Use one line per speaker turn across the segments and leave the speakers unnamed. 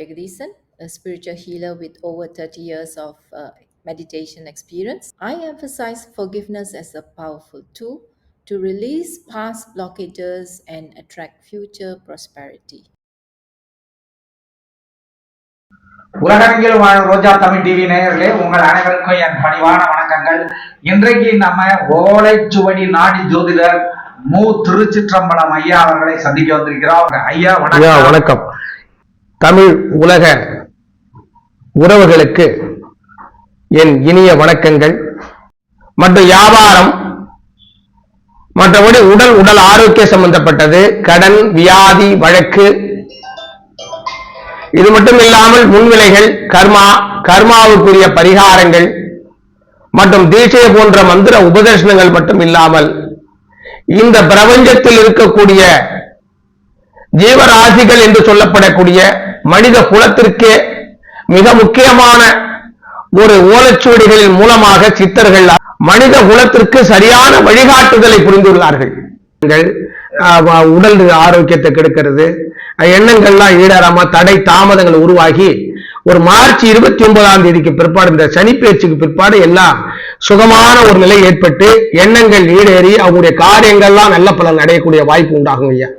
Jagadisan, a spiritual healer with over 30 years of meditation experience. I emphasize forgiveness as a powerful tool to release past blockages and attract future prosperity.
உலகெங்கிலும் வாழும் ரோஜா Tamil TV நேயர்களே, உங்கள் அனைவருக்கும் என் பணிவான வணக்கங்கள். இன்றைக்கு நம்ம ஓலைச்சுவடி நாடி ஜோதிடர் மு. திருச்சிற்றம்பலம் ஐயா அவர்களை சந்திக்க வந்திருக்கிறோம். ஐயா வணக்கம்.
தமிழ் உலக உறவுகளுக்கு என் இனிய வணக்கங்கள். மற்றும் வியாபாரம், மற்றபடி உடல் ஆரோக்கிய சம்பந்தப்பட்டது, கடன், வியாதி, வழக்கு, இது மட்டும் இல்லாமல் முன்விலைகள், கர்மாவுக்குரிய பரிகாரங்கள் மற்றும் தீட்சை போன்ற மந்திர உபதேசனங்கள் மட்டும் இல்லாமல் இந்த பிரபஞ்சத்தில் இருக்கக்கூடிய ஜீவராசிகள் என்று சொல்லப்படக்கூடிய மனித குலத்திற்கே மிக முக்கியமான ஒரு ஓலைச்சுவடிகளின் மூலமாக சித்தர்கள் மனித குலத்திற்கு சரியான வழிகாட்டுதலை புரிந்துள்ளார்கள். உடல் ஆரோக்கியத்தை கெடுக்கிறது, எண்ணங்கள்லாம் ஈடேறாம தடை தாமதங்கள் உருவாகி ஒரு மார்ச் 29ஆம் தேதிக்கு பிற்பாடு, இந்த சனி பேச்சுக்கு பிற்பாடு எல்லாம் சுகமான ஒரு நிலை ஏற்பட்டு எண்ணங்கள் ஈடேறி அவங்களுடைய காரியங்கள்லாம் நல்ல பலன் அடையக்கூடிய வாய்ப்பு உண்டாகும். ஐயா,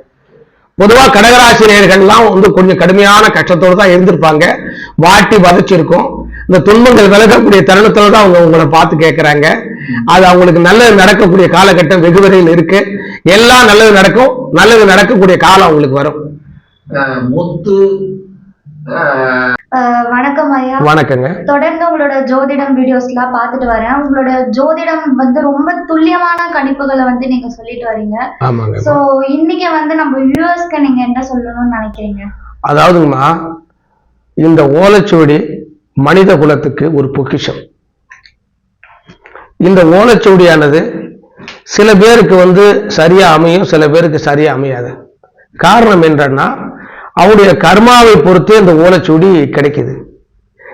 பொதுவா கடகராசி நேயர்கள்லாம் கொஞ்சம் கடுமையான கஷ்டத்தோடு தான் இருந்திருப்பாங்க, வாட்டி வதச்சிருக்கும். இந்த துன்பங்கள் விலகக்கூடிய தருணத்துல தான் அவங்க உங்களை பார்த்து கேட்கிறாங்க. அது அவங்களுக்கு நல்லது நடக்கக்கூடிய காலகட்டம் வெகு விரைவில் இருக்கு. எல்லாம் நல்லது நடக்கும், நல்லது நடக்கக்கூடிய காலம் அவங்களுக்கு வரும்.
வணக்கம் ஐயா.
வணக்கங்க. தொடர்ந்து
உங்களோட ஜோதிடம் வீடியோஸ் எல்லாம் பார்த்துட்டு வரேன். உங்களோட ஜோதிடம் ரொம்ப துல்லியமான கணிப்புகளை நீங்க சொல்லிட்டு வரீங்க.
ஆமாங்க.
சோ இன்னைக்கு நம்ம வியூவர்ஸ்க்கு நீங்க என்ன சொல்லணும்னு நினைக்கிறீங்க?
அதாவதுமா, இந்த ஓலைச்சுவடி மனித குலத்துக்கு ஒரு பொக்கிஷம். இந்த ஓலைச்சுவடியானது சில பேருக்கு சரியா அமையும், சில பேருக்கு சரியா அமையாது. காரணம் என்னன்னா, அவருடைய கர்மாவை பொறுத்து இந்த ஓலைச்சுவடி கிடைக்குது.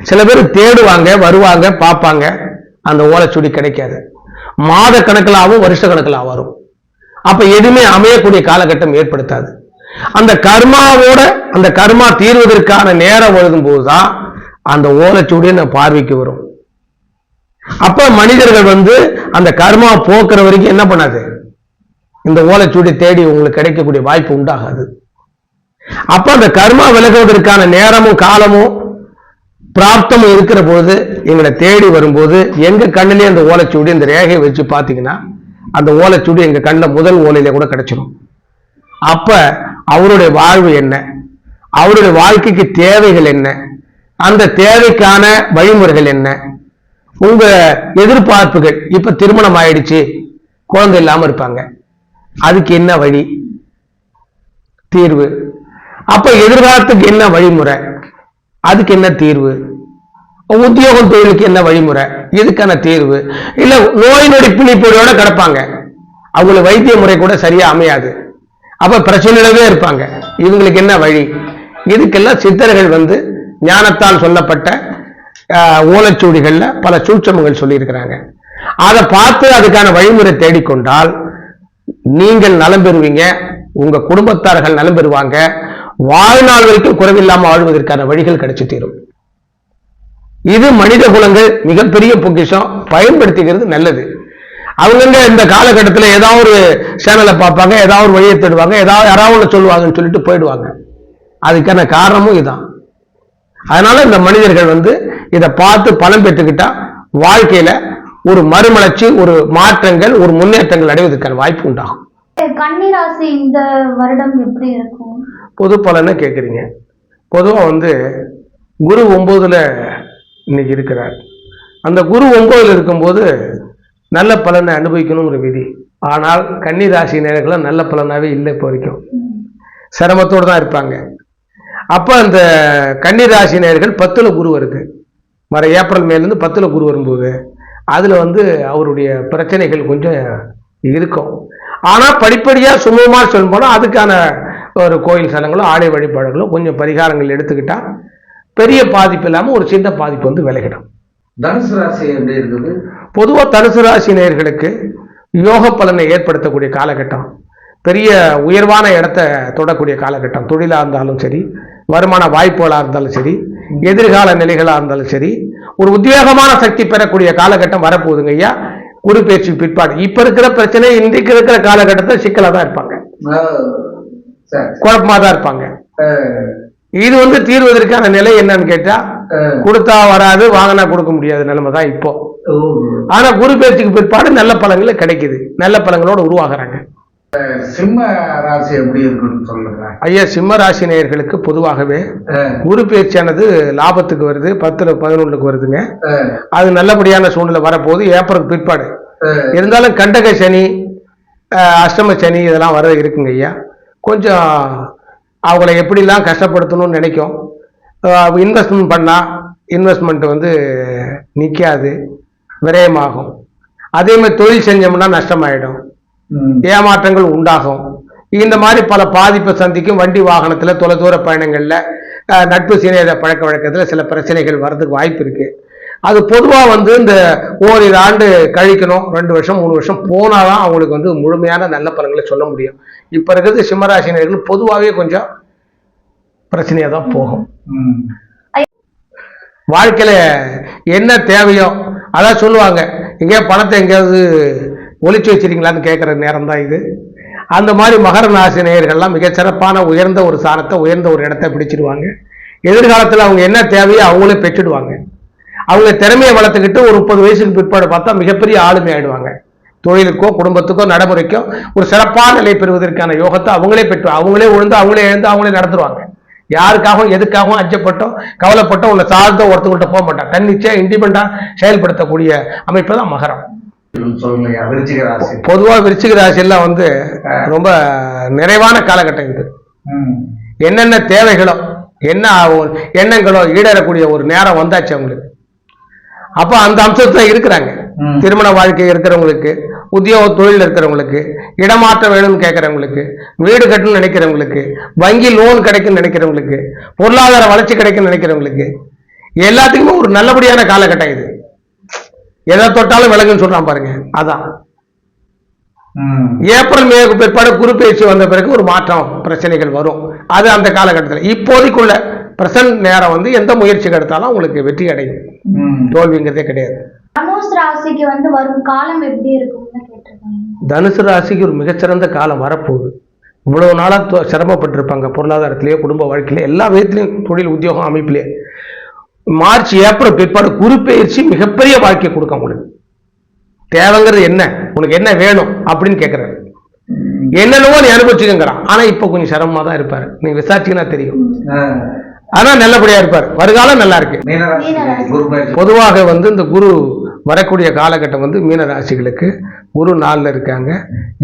சில பேர் தேடுவாங்க, வருவாங்க, பார்ப்பாங்க, அந்த ஓலைச்சுவடி கிடைக்காது. மாத கணக்கிலாவும் வருஷ கணக்கில் வரும். அப்ப எதுவுமே அமையக்கூடிய காலகட்டம் ஏற்படுத்தாது. அந்த கர்மா தீர்வதற்கான நேரம் வருதும் போதுதான் அந்த ஓலைச்சுவடியை பார்வைக்கு வரும். அப்ப மனிதர்கள் அந்த கர்மா போக்குற வரைக்கும் என்ன பண்ணாது, இந்த ஓலைச்சுவடி தேடி உங்களுக்கு கிடைக்கக்கூடிய வாய்ப்பு உண்டாகாது. அப்ப அந்த கர்மா விலகுவதற்கான நேரமும் காலமும் பிராப்தமும் இருக்கிற போது எங்களை தேடி வரும்போது எங்க கண்ணிலே அந்த ஓலைச்சுவடி, இந்த ரேகையை வச்சு பார்த்தீங்கன்னா அந்த ஓலைச்சுவடி எங்க கண்ணில் முதல் ஓலையில கூட கிடைச்சிடும். அப்ப அவருடைய வாழ்வு என்ன, அவருடைய வாழ்க்கைக்கு தேவைகள் என்ன, அந்த தேவைக்கான வழிமுறைகள் என்ன, உங்க எதிர்பார்ப்புகள், இப்ப திருமணம் ஆயிடுச்சு, குழந்தை இல்லாம இருப்பாங்க, அதுக்கு என்ன வழி தீர்வு, அப்ப எதிர்காலத்துக்கு என்ன வழிமுறை, அதுக்கு என்ன தீர்வு, உத்தியோகம் தொழிலுக்கு என்ன வழிமுறை, இதுக்கான தீர்வு, இல்ல நோய் நொடி பிணிப்போட கிடப்பாங்க, அவங்களுக்கு வைத்திய முறை கூட சரியா அமையாது, அப்ப பிரச்சனையிலவே இருப்பாங்க, இவங்களுக்கு என்ன வழி, இதுக்கெல்லாம் சித்தர்கள் ஞானத்தால் சொல்லப்பட்ட ஓலைச்சுவடிகள்ல பல சூட்சமங்கள் சொல்லி இருக்கிறாங்க. அதை பார்த்து அதுக்கான வழிமுறை தேடிக்கொண்டால் நீங்கள் நலம் பெறுவீங்க, உங்க குடும்பத்தார்கள் நலம் பெறுவாங்க, வாழ்நாள் வரைக்கும் குறைவில்லாம வாழ்வதற்கான வழிகள் கிடைச்சு தீரும். இது மனித குலங்கள் மிகப்பெரிய பொக்கிஷம், பயன்படுத்திக்கிறது நல்லது. அவங்க இந்த காலகட்டத்தில் ஏதாவது ஒரு சேனலை பார்ப்பாங்க, ஏதாவது ஒரு வழியை தேடுவாங்க, யாராவது சொல்லுவாங்கன்னு சொல்லிட்டு போயிடுவாங்க. அதுக்கான காரணமும் இதுதான். அதனால இந்த மனிதர்கள் இதை பார்த்து பலம் பெற்றுக்கிட்டா வாழ்க்கையில ஒரு மறுமலர்ச்சி, ஒரு மாற்றங்கள், ஒரு முன்னேற்றங்கள் அடைவதற்கான வாய்ப்பு உண்டாகும்.
கன்னிராசி இந்த வருடம் எப்படி இருக்கும்?
பொது பலனை கேட்குறீங்க. பொதுவா குரு 9ல இன்னைக்கு இருக்கிறார். அந்த குரு 9ல் இருக்கும்போது நல்ல பலனை அனுபவிக்கணுங்கிற விதி. ஆனால் கன்னிராசி நேரங்கள்லாம் நல்ல பலனாவே இல்லை, இப்போ வரைக்கும் சிரமத்தோடு தான் இருப்பாங்க. அப்ப அந்த கன்னிராசி நேயர்கள் 10ல குரு வருது, வர ஏப்ரல் மேலேருந்து 10ல குரு வரும்போது அதுல அவருடைய பிரச்சனைகள் கொஞ்சம் இருக்கும். ஆனா படிப்படியா சுமூகமா சொல்லும் போனா அதுக்கான ஒரு கோயில் ஸ்தலங்களோ ஆலய வழிபாடுகளோ கொஞ்சம் பரிகாரங்கள் எடுத்துக்கிட்டா பெரிய பாதிப்பு இல்லாம ஒரு சின்ன பாதிப்பு விலகிடும்.
தனுசு ராசி எப்படி இருக்குது?
பொதுவா தனுசு ராசி நேயர்களுக்கு யோக பலனை ஏற்படுத்தக்கூடிய காலகட்டம். பெரிய உயர்வான இடத்த தொடக்கூடிய காலகட்டம். தொழிலாக இருந்தாலும் சரி, வருமான வாய்ப்புகளாக இருந்தாலும் சரி, எதிர்கால நிலைகளாக இருந்தாலும் சரி, ஒரு உத்வேகமான சக்தி பெறக்கூடிய காலகட்டம் வரப்போகுதுங்க ஐயா. குரு பயிற்சி பிற்பாடு இப்ப இருக்கிற பிரச்சனை இன்றைக்கு இருக்கிற காலகட்டத்தில் சிக்கலாக தான் இருப்பாங்க, குழப்பமா தான் இருப்பாங்க. இது வந்து தீர்வதற்கான நிலை என்னன்னு கேட்டா, கொடுத்தா வராது, வாங்கினா கொடுக்க முடியாத நிலைமை தான் இப்போ. ஆனா குரு பயிற்சிக்கு பிற்பாடு நல்ல பலன்கள் கிடைக்குது, நல்ல பலன்களோட உருவாகிறாங்க.
சிம்ம ராசி எப்படி இருக்குன்னு சொல்லுங்க
ஐயா. சிம்ம ராசி நேயர்களுக்கு பொதுவாகவே குரு பயிற்சியானது லாபத்துக்கு வருது, 10 11க்கு வருதுங்க. அது நல்லபடியான சூழ்நிலை வரப்போகுது ஏப்ரல் பிற்பாடு. இருந்தாலும் கண்டக சனி, அஷ்டம சனி இதெல்லாம் வர இருக்குங்க ஐயா. கொஞ்சம் அவங்கள எப்படிலாம் கஷ்டப்படுத்தணும்னு நினைக்கும். இன்வெஸ்ட்மெண்ட் பண்ணால் இன்வெஸ்ட்மெண்ட் வந்து நிற்காது, விரயமாகும். அதே மாதிரி தொழில் செஞ்சோம்னா நஷ்டமாயிடும், ஏமாற்றங்கள் உண்டாகும். இந்த மாதிரி பல பாதிப்பை சந்திக்கும். வண்டி வாகனத்தில், தொலைதூர பயணங்களில், நட்பு சீனியர் பழக்க வழக்கத்தில் சில பிரச்சனைகள் வர்றதுக்கு வாய்ப்பு இருக்கு. அது பொதுவாக வந்து இந்த ஓரிரு ஆண்டு கழிக்கணும், 2 வருஷம் 3 வருஷம் போனாதான் அவங்களுக்கு வந்து முழுமையான நல்ல பலன்களை சொல்ல முடியும். இப்ப இருக்கிறது சிம்மராசினியர்கள் பொதுவாகவே கொஞ்சம் பிரச்சனையா தான் போகும். வாழ்க்கையில என்ன தேவையோ அதான் சொல்லுவாங்க, எங்கேயா பணத்தை எங்கேயாவது ஒளிச்சு வச்சிருக்கீங்களான்னு கேட்குற நேரம் தான் இது. அந்த மாதிரி மகர ராசி நேயர்கள்லாம் மிக சிறப்பான உயர்ந்த ஒரு சாரத்தை, உயர்ந்த ஒரு இடத்தை பிடிச்சிடுவாங்க. எதிர்காலத்தில் அவங்க என்ன தேவையோ அவங்களே பெற்றுடுவாங்க. அவங்க திறமையை வளர்த்துக்கிட்டு ஒரு 30 வயசுக்கு பிற்பாடு பார்த்தா மிகப்பெரிய ஆளுமை ஆயிடுவாங்க. தொழிலுக்கோ குடும்பத்துக்கோ நடைமுறைக்கோ ஒரு சிறப்பான நிலை பெறுவதற்கான யோகத்தை அவங்களே பெற்று, அவங்களே உழுந்து, அவங்களே எழுந்து, அவங்களே நடத்துருவாங்க. யாருக்காகவும் எதுக்காகவும் அஞ்சப்பட்டோ கவலைப்பட்டோ உன்னை சார்ந்தோ ஒருத்தவங்கள்ட்ட போக மாட்டாங்க. தன்னிச்சையா இண்டிபெண்டா செயல்படுத்தக்கூடிய அமைப்பு தான் மகரம். பொதுவா விருச்சிக ராசி எல்லாம் வந்து ரொம்ப நிறைவான காலகட்டம் இது. என்னென்ன தேவைகளோ, என்ன எண்ணங்களோ ஈடேறக்கூடிய ஒரு நேரம் வந்தாச்சு அவங்களுக்கு. அப்ப அந்த அம்சத்துல இருக்கிறாங்க. திருமண வாழ்க்கை இருக்கிறவங்களுக்கு, உத்தியோக தொழில் இருக்கிறவங்களுக்கு, இடமாற்றம் வேணும்னு கேட்கறவங்களுக்கு, வீடு கட்டணும்னு நினைக்கிறவங்களுக்கு, வங்கி லோன் கிடைக்கும் நினைக்கிறவங்களுக்கு, பொருளாதார வளர்ச்சி கிடைக்கும் நினைக்கிறவங்களுக்கு, எல்லாத்துக்குமே ஒரு நல்லபடியான காலகட்டம் இது. எதை தொட்டாலும் விலங்குன்னு சொல்றான் பாருங்க, அதான். ஏப்ரல் மேக்கு பிற்பாடு குரு பயிற்சி வந்த பிறகு ஒரு மாற்றம், பிரச்சனைகள் வரும். அது அந்த காலகட்டத்தில். இப்போதைக்குள்ள பிரசன்ட் நேரம் வந்து எந்த முயற்சிக்கு எடுத்தாலும் உங்களுக்கு வெற்றி அடையும், தோல்விங்கிறதே கிடையாது.
தனுஷ் ராசிக்கு வந்து வரும் காலம் எப்படி இருக்கும்னு கேட்டிருக்காங்க.
தனுசு ராசிக்கு ஒரு மிகச்சிறந்த காலம் வரப்போகுது. இவ்வளவு நாளா சிரமப்பட்டிருப்பாங்க பொருளாதாரத்திலேயே, குடும்ப வாழ்க்கையிலே, எல்லா விதத்திலையும், தொழில் உத்தியோகம் அமைப்பிலே. மார்ச் ஏப்ரல் பிற்பாடு குரு பயிற்சி மிகப்பெரிய வாழ்க்கையை கொடுக்க உங்களுக்கு. தேவைங்கிறது என்ன, உனக்கு என்ன வேணும் அப்படின்னு கேட்கிறாரு. என்னென்னவோ நீ அனுபவிச்சுக்கிறான். ஆனா இப்ப கொஞ்சம் சிரமமா தான் இருப்பாரு, நீங்க விசாரிச்சீங்கன்னா தெரியும். ஆனா நல்லபடியா இருப்பார், வருகாலம் நல்லா இருக்கு. பொதுவாக வந்து இந்த குரு வரக்கூடிய காலகட்டம் வந்து மீன ராசிகளுக்கு குரு 4ல் இருக்காங்க.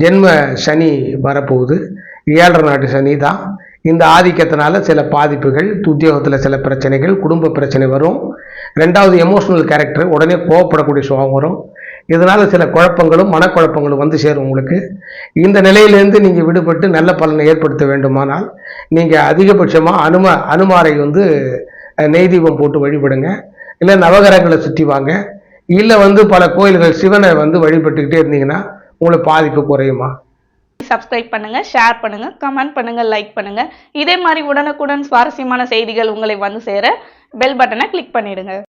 ஜென்ம சனி வரப்போகுது, 7.5 நாட்டு சனி தான். இந்த ஆதிக்கத்தினால சில பாதிப்புகள், உத்தியோகத்தில் சில பிரச்சனைகள், குடும்ப பிரச்சனை வரும். 2வது எமோஷனல் கேரக்டர், உடனே கோவப்படக்கூடிய சுபாவம் வரும். இதனால சில குழப்பங்களும் மனக்குழப்பங்களும் வந்து சேரும் உங்களுக்கு. இந்த நிலையிலிருந்து நீங்க விடுபட்டு நல்ல பலனை ஏற்படுத்த வேண்டுமானால் நீங்க அதிகபட்சமா அனுமாரை வந்து நெய் தீபம் போட்டு வழிபடுங்க, இல்லை நவகிரகங்களை சுற்றி வாங்க, இல்லை வந்து பல கோயில்கள் சிவனை வந்து வழிபட்டுக்கிட்டே இருந்தீங்கன்னா உங்களுக்கு பாதிப்பு குறையுமா.
சப்ஸ்கிரைப் பண்ணுங்க, ஷேர் பண்ணுங்க, கமெண்ட் பண்ணுங்க, லைக் பண்ணுங்க. இதே மாதிரி உடனுக்குடன் சுவாரஸ்யமான செய்திகள் உங்களை வந்து சேர பெல் பட்டனை கிளிக் பண்ணிடுங்க.